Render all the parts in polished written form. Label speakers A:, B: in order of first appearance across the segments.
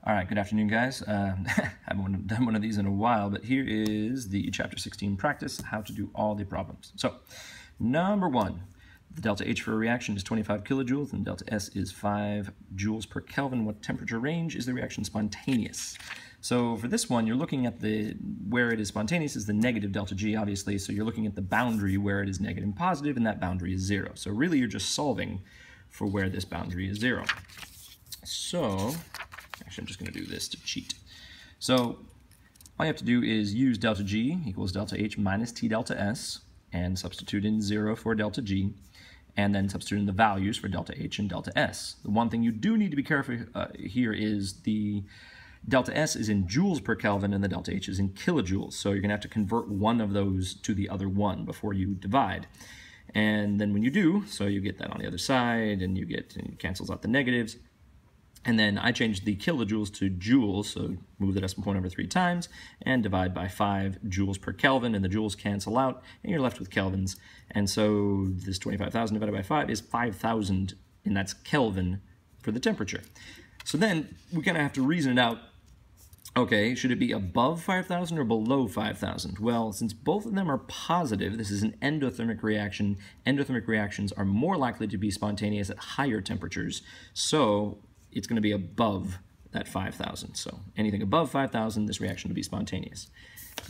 A: All right, good afternoon, guys. I haven't done one of these in a while, but here is the Chapter 16 practice, how to do all the problems. So, number one, the delta H for a reaction is 25 kilojoules, and delta S is 5 joules per Kelvin. What temperature range is the reaction spontaneous? So for this one, you're looking at where it is spontaneous is the negative delta G, obviously, so you're looking at the boundary where it is negative and positive, and that boundary is 0. So really, you're just solving for where this boundary is 0. So, actually, I'm just going to do this to cheat. So all you have to do is use delta G equals delta H minus T delta S, and substitute in 0 for delta G, and then substitute in the values for delta H and delta S. The one thing you do need to be careful here is the delta S is in joules per Kelvin and the delta H is in kilojoules. So you're going to have to convert one of those to the other one before you divide. And then when you do, so you get that on the other side, and it cancels out the negatives. And then I changed the kilojoules to joules, so move the decimal point over 3 times, and divide by 5 joules per Kelvin, and the joules cancel out, and you're left with kelvins. And so this 25,000 divided by 5 is 5,000, and that's Kelvin for the temperature. So then we kind of have to reason it out. Okay, should it be above 5,000 or below 5,000? Well, since both of them are positive, this is an endothermic reaction. Endothermic reactions are more likely to be spontaneous at higher temperatures, so it's going to be above that 5,000. So anything above 5,000, this reaction will be spontaneous.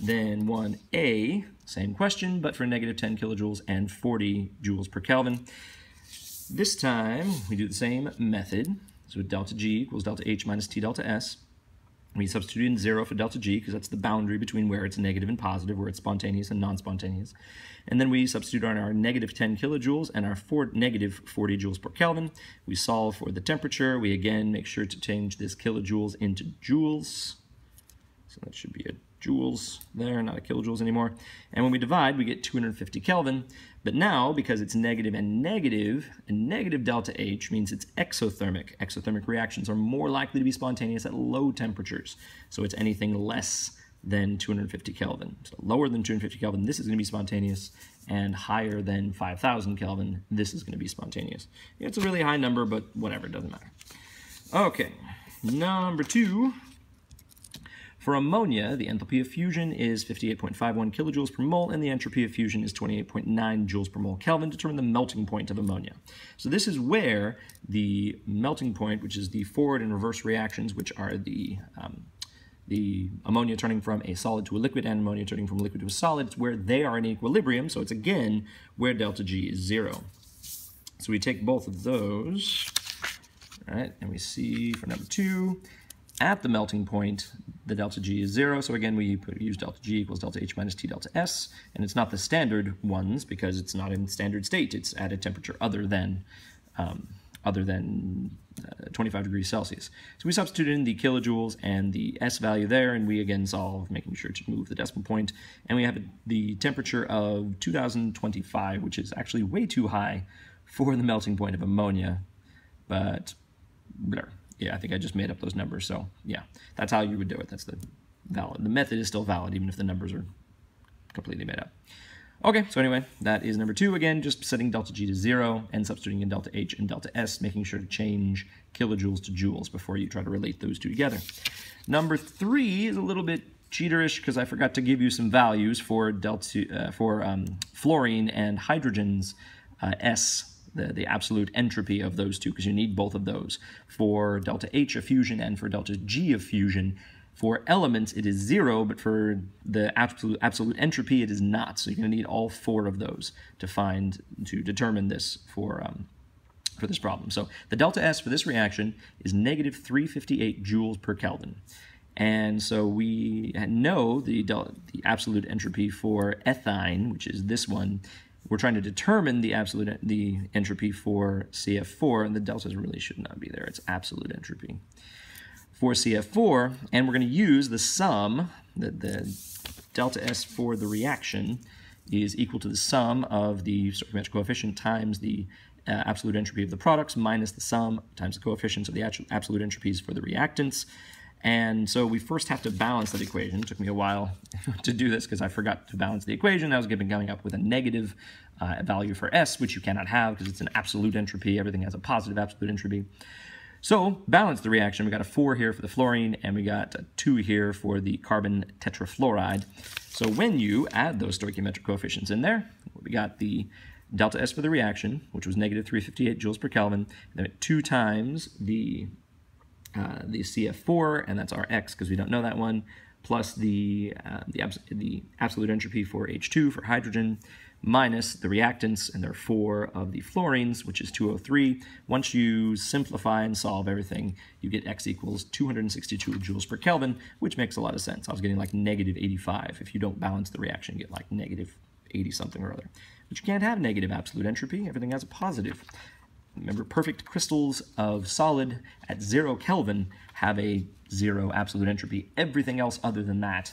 A: Then 1A, same question, but for negative 10 kilojoules and 40 joules per Kelvin. This time, we do the same method. So delta G equals delta H minus T delta S. We substitute in 0 for delta G, because that's the boundary between where it's negative and positive, where it's spontaneous and non-spontaneous. And then we substitute on our negative 10 kilojoules and our negative 40 joules per Kelvin. We solve for the temperature. We again make sure to change this kilojoules into joules. So that should be a joules there, not a kilojoules anymore. And when we divide, we get 250 Kelvin. But now, because it's negative and negative delta H means it's exothermic. Exothermic reactions are more likely to be spontaneous at low temperatures. So it's anything less than 250 Kelvin. So lower than 250 Kelvin, this is going to be spontaneous, and higher than 5,000 Kelvin, this is going to be spontaneous. It's a really high number, but whatever, it doesn't matter. Okay, number 2. For ammonia, the enthalpy of fusion is 58.51 kilojoules per mole, and the entropy of fusion is 28.9 joules per mole Kelvin. Determine the melting point of ammonia. So this is where the melting point, which is the forward and reverse reactions, which are the ammonia turning from a solid to a liquid and ammonia turning from a liquid to a solid, it's where they are in equilibrium, so it's again where delta G is 0. So we take both of those, all right, and we see for number 2, at the melting point, the delta G is 0, so again we use delta G equals delta H minus T delta S, and it's not the standard ones because it's not in standard state, it's at a temperature other than 25 degrees Celsius. So we substitute in the kilojoules and the S value there, and we again solve, making sure to move the decimal point, and we have the temperature of 2025, which is actually way too high for the melting point of ammonia, but blur. Yeah, I think I just made up those numbers, so yeah, that's how you would do it. That's the method is still valid, even if the numbers are completely made up. Okay, so anyway, that is number 2. Again, just setting delta G to 0 and substituting in delta H and delta S, making sure to change kilojoules to joules before you try to relate those two together. Number 3 is a little bit cheaterish because I forgot to give you some values for fluorine and hydrogen's S, the absolute entropy of those two, because you need both of those. For delta H of fusion and for delta G of fusion, for elements it is 0, but for the absolute entropy it is not. So you're going to need all 4 of those to determine this for this problem. So the delta S for this reaction is negative 358 joules per Kelvin. And so we know the absolute entropy for ethyne, which is this one. We're trying to determine the entropy for CF4, and the deltas really should not be there. It's absolute entropy for CF4, and we're going to use the sum, the delta S for the reaction is equal to the sum of the stoichiometric coefficient times the absolute entropy of the products minus the sum times the coefficients of the absolute entropies for the reactants. And so we first have to balance that equation. It took me a while to do this because I forgot to balance the equation. I was coming up with a negative value for S, which you cannot have because it's an absolute entropy. Everything has a positive absolute entropy. So balance the reaction. We got a 4 here for the fluorine, and we got a 2 here for the carbon tetrafluoride. So when you add those stoichiometric coefficients in there, we got the delta S for the reaction, which was negative 358 joules per Kelvin, and then 2 times the CF4, and that's our X because we don't know that one, plus the absolute entropy for H2 for hydrogen, minus the reactants, and there are 4 of the fluorines, which is 203. Once you simplify and solve everything, you get X equals 262 joules per Kelvin, which makes a lot of sense. I was getting like negative 85. If you don't balance the reaction, you get like negative 80 something or other. But you can't have negative absolute entropy. Everything has a positive. Remember, perfect crystals of solid at 0 Kelvin have a 0 absolute entropy. Everything else other than that,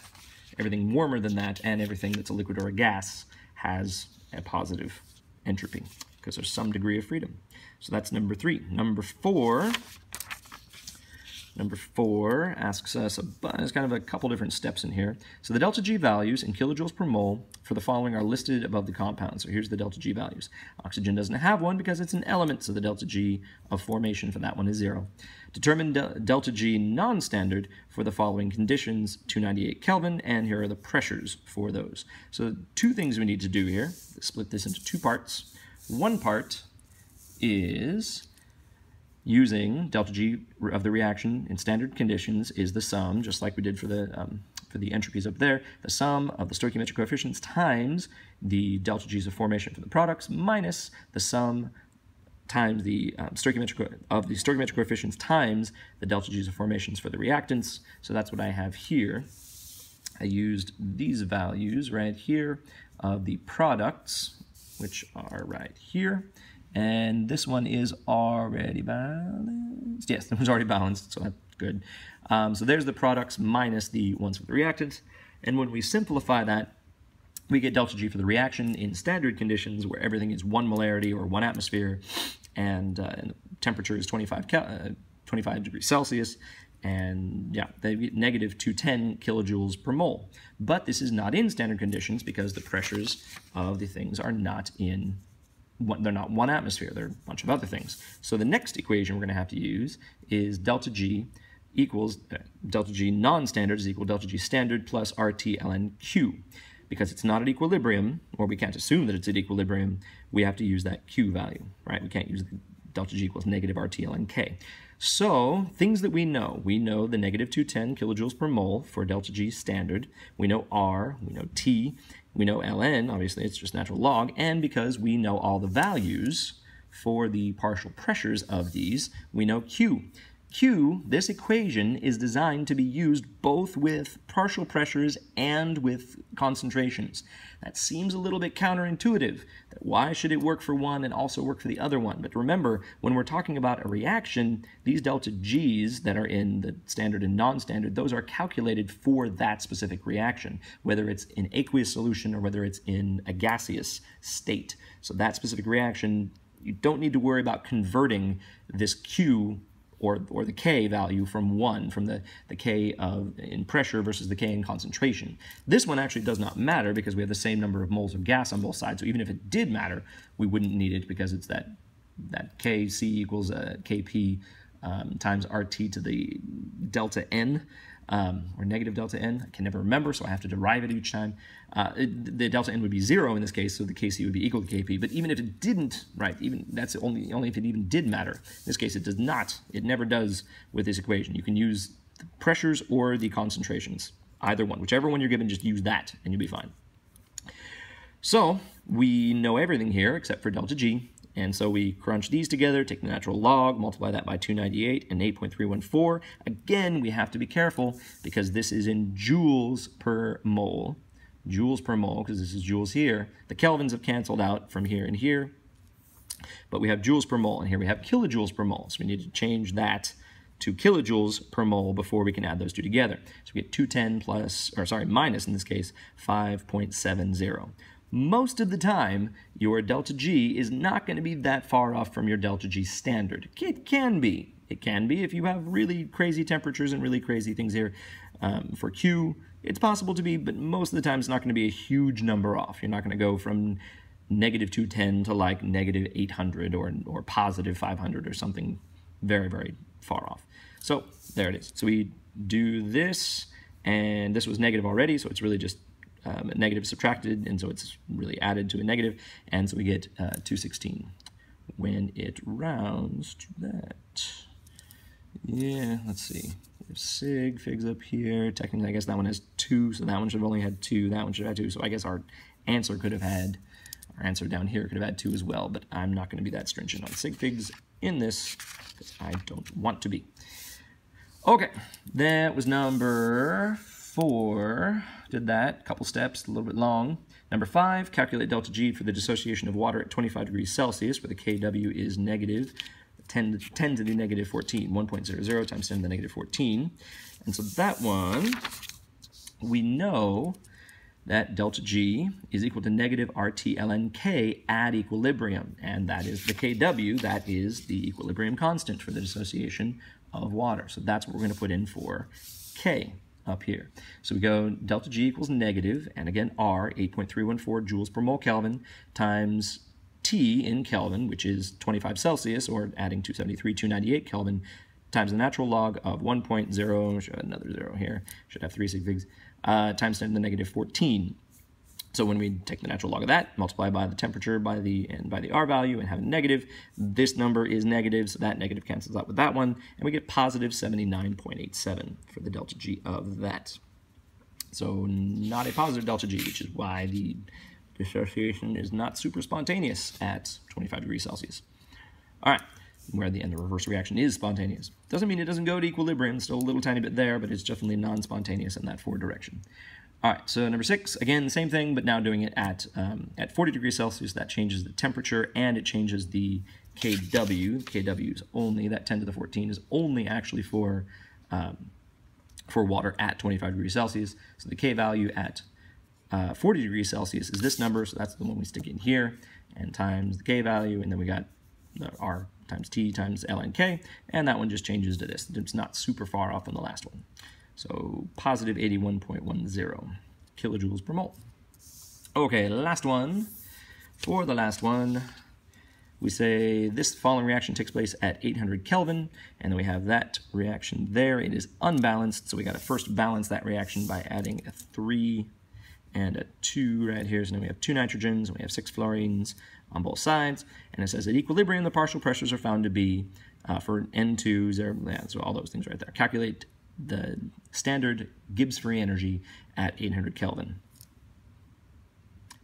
A: everything warmer than that, and everything that's a liquid or a gas has a positive entropy because there's some degree of freedom. So that's number 3. Number 4 asks us, there's kind of a couple different steps in here. So the delta G values in kilojoules per mole for the following are listed above the compound. So here's the delta G values. Oxygen doesn't have one because it's an element, so the delta G of formation for that one is 0. Determine delta G non-standard for the following conditions, 298 Kelvin, and here are the pressures for those. So 2 things we need to do here. Split this into 2 parts. One part is using delta G of the reaction in standard conditions is the sum, just like we did for the entropies up there, the sum of the stoichiometric coefficients times the delta G's of formation for the products minus the sum times the stoichiometric coefficients times the delta G's of formations for the reactants. So that's what I have here. I used these values right here of the products, which are right here. And this one is already balanced. Yes, this one's already balanced, so that's good. So there's the products minus the ones for the reactants. And when we simplify that, we get delta G for the reaction in standard conditions where everything is 1 molarity or 1 atmosphere, and the temperature is 25 degrees Celsius. And yeah, they get negative 210 kilojoules per mole. But this is not in standard conditions because the pressures of the things are not in they're not 1 atmosphere, they're a bunch of other things. So the next equation we're going to have to use is delta G equals, delta G non-standard is equal to delta G standard plus RT ln Q. Because it's not at equilibrium, or we can't assume that it's at equilibrium, we have to use that Q value, right? We can't use delta G equals negative RT ln K. So things that we know the negative 210 kilojoules per mole for delta G standard, we know R, we know T, we know ln, obviously it's just natural log, and because we know all the values for the partial pressures of these, we know Q. Q, this equation is designed to be used both with partial pressures and with concentrations. That seems a little bit counterintuitive. Why should it work for one and also work for the other one? But remember, when we're talking about a reaction, these delta G's that are in the standard and non-standard, those are calculated for that specific reaction, whether it's in aqueous solution or whether it's in a gaseous state. So that specific reaction, you don't need to worry about converting this Q or the K value from 1, from the K in pressure versus the K in concentration. This one actually does not matter because we have the same number of moles of gas on both sides. So even if it did matter, we wouldn't need it because it's that Kc equals Kp times RT to the delta N, or negative delta N. I can never remember, so I have to derive it each time. The delta N would be 0 in this case, so the Kc would be equal to Kp. But even if it didn't, right, even that's only if it even did matter. In this case, it does not. It never does with this equation. You can use the pressures or the concentrations, either one. Whichever one you're given, just use that, and you'll be fine. So we know everything here except for delta G. And so we crunch these together, take the natural log, multiply that by 298 and 8.314. Again, we have to be careful because this is in joules per mole. Joules per mole, because this is joules here. The kelvins have canceled out from here and here. But we have joules per mole, and here we have kilojoules per mole. So we need to change that to kilojoules per mole before we can add those two together. So we get 210 plus, or sorry, minus in this case, 5.70. Most of the time, your delta G is not going to be that far off from your delta G standard. It can be. It can be if you have really crazy temperatures and really crazy things here. For Q, it's possible to be, but most of the time it's not going to be a huge number off. You're not going to go from negative 210 to like negative 800 or positive 500 or something very, very far off. So there it is. So we do this, and this was negative already, so it's really just a negative subtracted, and so it's really added to a negative, and so we get 216 when it rounds to that. Yeah, let's see. We have sig figs up here. Technically, I guess that one has 2, so that one should have only had 2. That one should have had 2. So I guess our answer down here could have had 2 as well, but I'm not going to be that stringent on sig figs in this because I don't want to be. Okay, that was number 4. Did that, couple steps, a little bit long. Number 5, calculate delta G for the dissociation of water at 25 degrees Celsius, where the Kw is negative 10 to the negative 14, 1.00 times 10 to the negative 14. And so that one, we know that delta G is equal to negative RT ln K at equilibrium. And that is the Kw, that is the equilibrium constant for the dissociation of water. So that's what we're going to put in for K up here. So we go delta G equals negative, and again R, 8.314 joules per mole Kelvin, times T in Kelvin, which is 25 Celsius, or adding 273, 298 Kelvin, times the natural log of 1.0, should have another 0 here, should have 3 sig figs, times 10 to the negative 14. So when we take the natural log of that, multiply by the temperature by the R value, and have a negative, this number is negative, so that negative cancels out with that one, and we get positive 79.87 for the delta G of that. So not a positive delta G, which is why the dissociation is not super spontaneous at 25 degrees Celsius. All right, where the reverse reaction is spontaneous. Doesn't mean it doesn't go to equilibrium, still a little tiny bit there, but it's definitely non-spontaneous in that forward direction. All right, so number 6, again, the same thing, but now doing it at 40 degrees Celsius. That changes the temperature, and it changes the Kw. Kw is only, that 10 to the 14 is only actually for water at 25 degrees Celsius. So the K value at 40 degrees Celsius is this number, so that's the one we stick in here, and times the K value, and then we got the R times T times ln K, and that one just changes to this. It's not super far off from the last one. So positive 81.10 kilojoules per mole. Okay, last one. For the last one, we say this following reaction takes place at 800 Kelvin, and then we have that reaction there. It is unbalanced, so we got to first balance that reaction by adding a 3 and a 2 right here. So then we have 2 nitrogens, and we have 6 fluorines on both sides. And it says at equilibrium, the partial pressures are found to be, for N2, 0, yeah, so all those things right there. Calculate the standard Gibbs free energy at 800 Kelvin.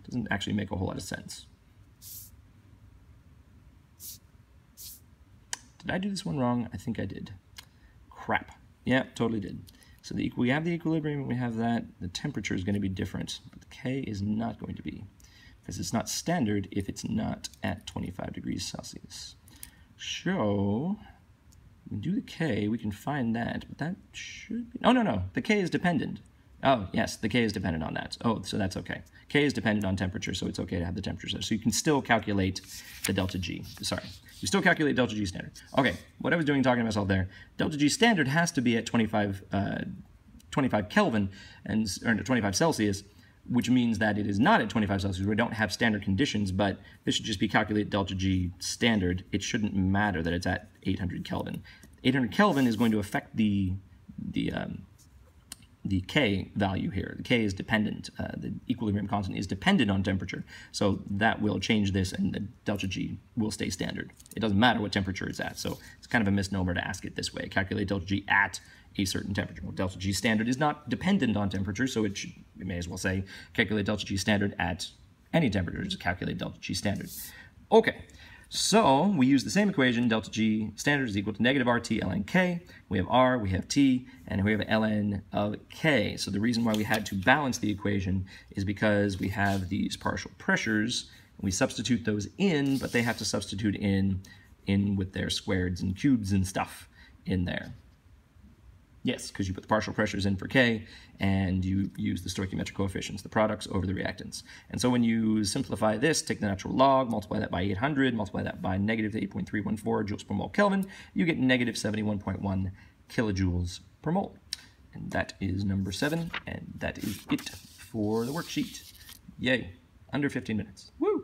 A: Doesn't actually make a whole lot of sense. Did I do this one wrong? I think I did. Crap. Yeah, totally did. So we have the equilibrium, we have that. The temperature is going to be different, but the K is not going to be, because it's not standard if it's not at 25 degrees Celsius. So we do the K, we can find that, but that should be, oh, no, the K is dependent. Oh, yes, the K is dependent on that. Oh, so that's okay. K is dependent on temperature, so it's okay to have the temperature there. So you can still calculate the delta G. Sorry, you still calculate delta G standard. Okay, what I was doing talking to myself there, delta G standard has to be at 25 Kelvin, or 25 Celsius, which means that it is not at 25 Celsius. We don't have standard conditions, but this should just be calculate delta G standard. It shouldn't matter that it's at 800 Kelvin. 800 Kelvin is going to affect the K value here. The K is dependent. The equilibrium constant is dependent on temperature. So that will change this, and the delta G will stay standard. It doesn't matter what temperature it's at. So it's kind of a misnomer to ask it this way. Calculate delta G at a certain temperature. Well, delta G standard is not dependent on temperature, so we may as well say calculate delta G standard at any temperature. Just calculate delta G standard. Okay. So we use the same equation, delta G standard is equal to negative RT ln K. We have R, we have T, and we have ln of K. So the reason why we had to balance the equation is because we have these partial pressures. We substitute those in, but they have to substitute in with their squareds and cubes and stuff in there. Yes, because you put the partial pressures in for K, and you use the stoichiometric coefficients, the products over the reactants. And so when you simplify this, take the natural log, multiply that by 800, multiply that by negative 8.314 joules per mole Kelvin, you get negative 71.1 kilojoules per mole. And that is number 7, and that is it for the worksheet. Yay, under 15 minutes. Woo!